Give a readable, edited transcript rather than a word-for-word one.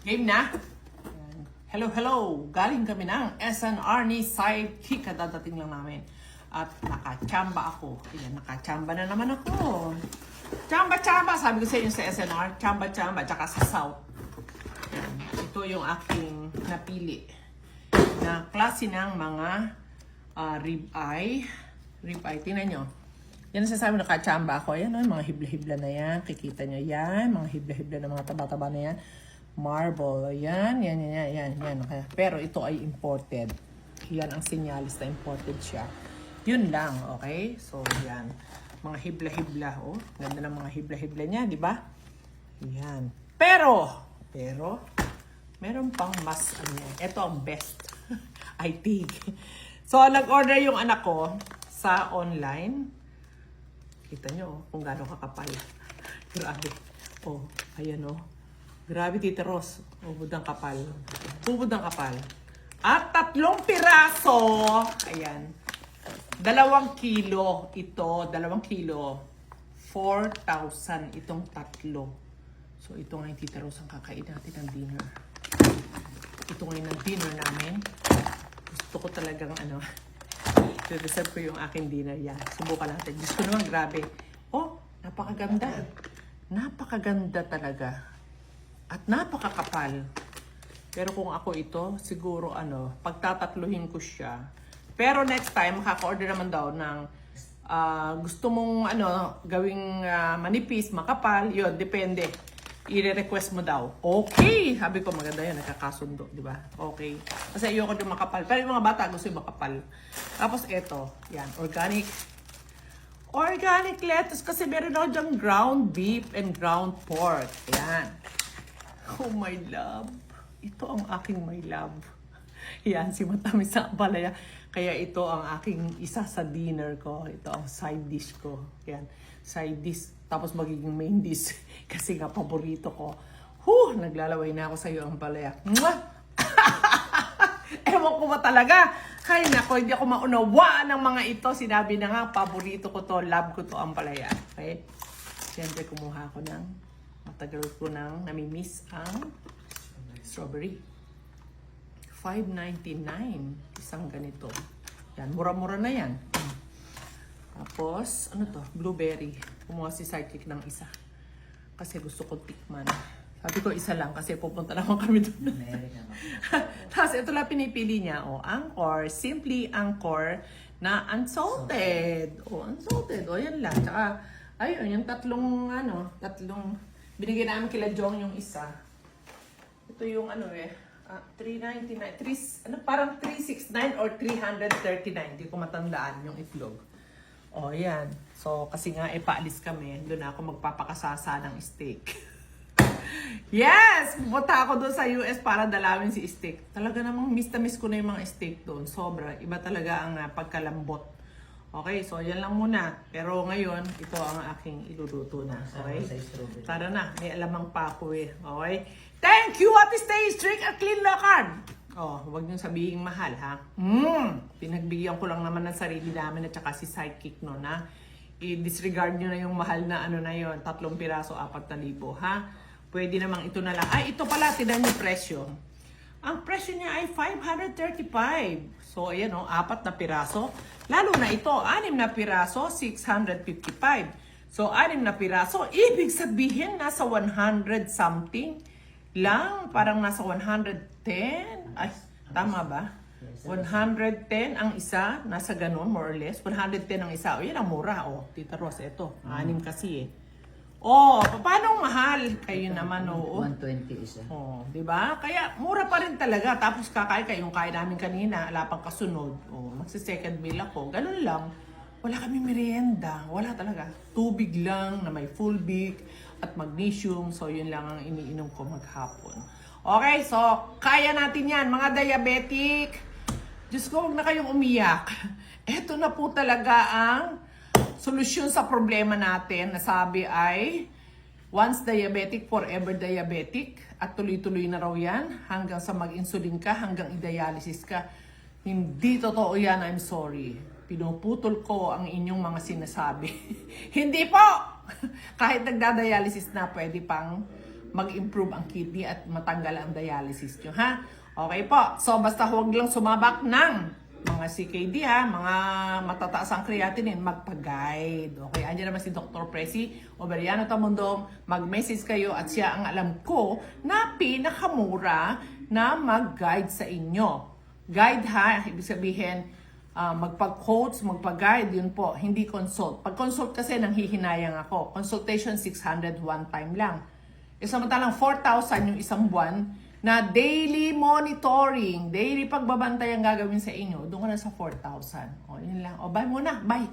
Game na? Hello, hello! Galing kami ng SNR ni Sidekick. Kadadating lang namin. At nakachamba ako. Ayan, nakachamba na naman ako. Chamba-chamba! Sabi ko sa inyo sa SNR, chamba-chamba, tsaka sa South. Ayan, ito yung aking napili na klase ng mga ribeye. Ribeye, tingnan nyo. Yan ang sasabi, nakachamba ako. Ayan, yung mga hibla-hibla na yan. Kikita nyo yan. Mga hibla-hibla na mga taba-taba na yan. Marble. Ayan, yan. Pero ito ay imported. Yan ang sinyalis na imported siya. Yun lang, okay? So, yan. Mga hibla-hibla, oh. Ganda ng mga hibla-hibla niya, di ba? Yan. Pero, meron pang mas, ito ang best. I think. So, nag-order yung anak ko sa online. Kita nyo, kung gaano kakapal. Grabe. Oh, ayan, oh. Grabe, Tita Ros. Ubod ng kapal. Ubod ng kapal. At 3 piraso. Ayan. 2 kilo ito. 2 kilo. 4,000 itong 3. So, ito ngayon, Tita Ros, ang kakain natin ng dinner. Ito ngayon ang dinner namin. Gusto ko talagang reserve ko yung aking dinner. Yan. Subukan natin. Diyos ko naman, grabe. Oh, napakaganda. Napakaganda talaga. At napakakapal. Pero kung ako ito, siguro pagtatatluhin ko siya. Pero next time, makaka-order naman daw ng gusto mong gawing manipis, makapal, yun, depende. I-request mo daw. Okay! Sabi ko, maganda yun, nakakasundo, di ba? Okay. Kasi ayoko din makapal. Pero yung mga bata, gusto yung makapal. Tapos ito, yan, organic lettuce kasi meron ako dyang ground beef and ground pork. Yan. Oh my love. Ito ang aking my love. Yan, si Matamis sa Ampalaya. Kaya ito ang aking isa sa dinner ko. Ito ang side dish ko. Yan, side dish. Tapos magiging main dish. Kasi nga, paborito ko. Naglalaway na ako sa iyo, Ampalaya. Mwah! Ewan ko ba talaga? Ay, nako, hindi ako maunawaan ng mga ito. Sinabi na nga, paborito ko to, love ko to, Ampalaya. Okay? Siyempre, kumuha ko ng matagal ko nang namimiss ang strawberry. $5.99 isang ganito. Yan, mura-mura na yan. Tapos, blueberry. Kumuha si Sidekick ng isa. Kasi gusto ko tikman. Sabi ko isa lang kasi pupunta naman kami doon. Tapos ito lang pinipili niya. Anchor. Simply Anchor na unsalted. Unsalted. Yan lang. Tsaka, ayun, yung tatlong binigyan namin kila Jong yung isa. Ito yung $3.99. Parang $3.69 or $339. Hindi ko matandaan yung itlog. Yan. So, kasi nga, paalis kami. Doon ako magpapakasasa ng steak. Yes! Pupunta ako doon sa US para dalawin si steak. Talaga namang miss na miss ko na yung mga steak doon. Sobra. Iba talaga ang pagkalambot. Okay, so yan lang muna. Pero ngayon, ito ang aking iluluto na. Okay? Tara na, may alamang pa ako Okay? Thank you, Ate Stay Strict at Clean Locard. Huwag niyong sabihin mahal, ha? Pinagbigyan ko lang naman ng sarili namin at saka si Sidekick, no, na i-disregard niyo na yung mahal na na yun. 3 piraso, 4,000, ha? Pwede namang ito na lang. Ay, ito pala, tinan yung presyo. Ang presyo niya ay $535. So, ayan 4 na piraso. Lalo na ito, 6 na piraso, $655. So, 6 na piraso, ibig sabihin nasa 100 something lang. Parang nasa 110. Ay, tama ba? 110 ang isa, nasa ganun, more or less. 110 ang isa. Yan ang mura. Tita Ros, ito. 6 kasi paano mahal? Kayo naman, 120 isa. Di ba? Kaya mura pa rin talaga. Tapos kakain yung kain namin kanina, wala pang kasunod. Magsi-second meal ako. Ganun lang. Wala kami merienda. Wala talaga. Tubig lang na may full big at magnesium. So, yun lang ang iniinom ko maghapon. Okay, so, kaya natin yan. Mga diabetic. Diyos ko, huwag na kayong umiyak. Ito na po talaga ang solusyon sa problema natin na sabi ay once diabetic, forever diabetic at tuloy-tuloy na raw yan hanggang sa mag-insulin ka, hanggang i-dialysis ka. Hindi totoo yan, I'm sorry. Pinuputol ko ang inyong mga sinasabi. Hindi po! Kahit nagda-dialysis na, pwede pang mag-improve ang kidney at matanggal ang dialysis nyo, ha? Okay po. So, basta huwag lang sumabak ng mga CKD, ha? Mga matataas ang creatinine, magpa-guide. Okay? Andiyan naman si Dr. Presi Oberiano Tamundong. Mag-message kayo at siya ang alam ko na pinakamura na mag-guide sa inyo. Guide, ha? Ibig sabihin, magpag-coach, magpag-guide, yun po, hindi consult. Pag-consult kasi nanghihinayang ako. Consultation 600 one time lang. Samantalang 4,000 yung isang buwan na daily monitoring, daily pagbabantay ang gagawin sa inyo, doon ka na sa 4,000. O, yun lang. O, bye muna. Bye.